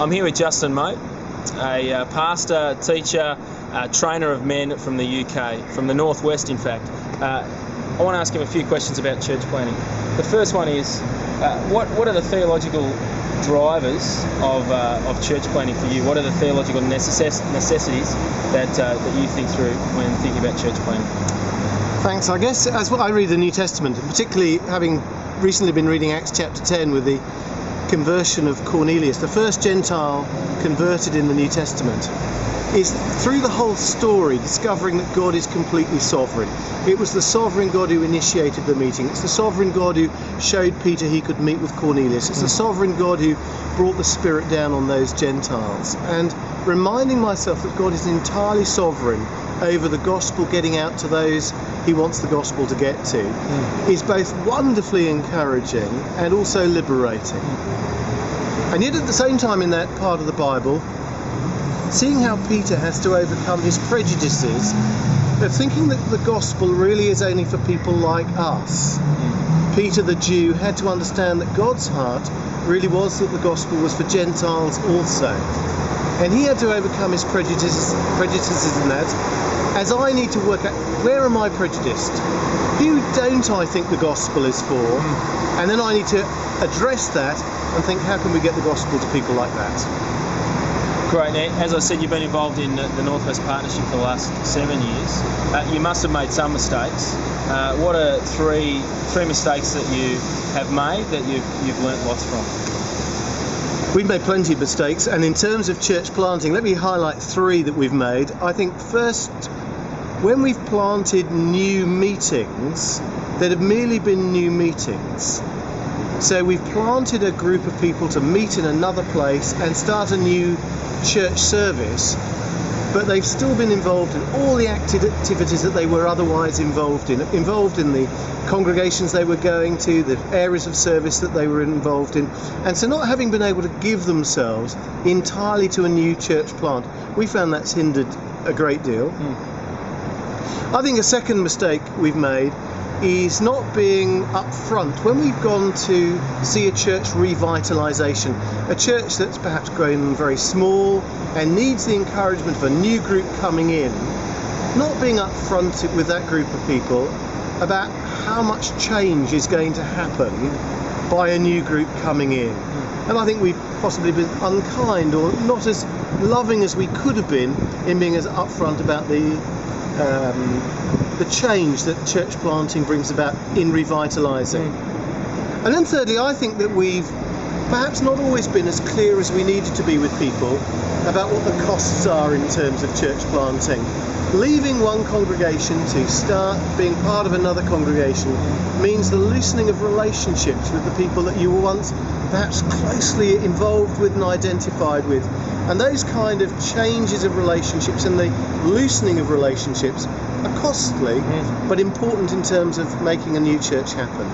I'm here with Justin Mote, a pastor, teacher, trainer of men from the UK, from the northwest in fact. I want to ask him a few questions about church planting. The first one is, what are the theological drivers of church planting for you? What are the theological necessities that you think through when thinking about church planting? Thanks. I guess as I read the New Testament, and particularly having recently been reading Acts chapter 10 with the conversion of Cornelius, the first Gentile converted in the New Testament, is through the whole story discovering that God is completely sovereign. It was the sovereign God who initiated the meeting. It's the sovereign God who showed Peter he could meet with Cornelius. It's the sovereign God who brought the Spirit down on those Gentiles. And reminding myself that God is entirely sovereign over the gospel getting out to those he wants the gospel to get to is both wonderfully encouraging and also liberating. And yet at the same time in that part of the Bible, seeing how Peter has to overcome his prejudices of thinking that the gospel really is only for people like us. Peter the Jew had to understand that God's heart really was that the gospel was for Gentiles also. And he had to overcome his prejudices in that, as I need to work out, where am I prejudiced? Who don't I think the gospel is for? And then I need to address that and think, how can we get the gospel to people like that? Great. Now, as I said, you've been involved in the Northwest Partnership for the last 7 years. You must have made some mistakes. What are three mistakes that you have made that you've learnt lots from? We've made plenty of mistakes, and in terms of church planting, let me highlight 3 that we've made. I think first, when we've planted new meetings that have merely been new meetings. So we've planted a group of people to meet in another place and start a new church service, but they've still been involved in all the activities that they were otherwise involved in the congregations they were going to, the areas of service that they were involved in, and so not having been able to give themselves entirely to a new church plant, we found that's hindered a great deal. I think a second mistake we've made is not being upfront when we've gone to see a church revitalisation, a church that's perhaps grown very small and needs the encouragement of a new group coming in, not being upfront with that group of people about how much change is going to happen by a new group coming in. And I think we've possibly been unkind or not as loving as we could have been in being as upfront about the change that church planting brings about in revitalising. And then thirdly, I think that we've perhaps not always been as clear as we needed to be with people about what the costs are in terms of church planting. Leaving one congregation to start being part of another congregation means the loosening of relationships with the people that you were once perhaps closely involved with and identified with. And those kind of changes of relationships and the loosening of relationships are costly, but important in terms of making a new church happen.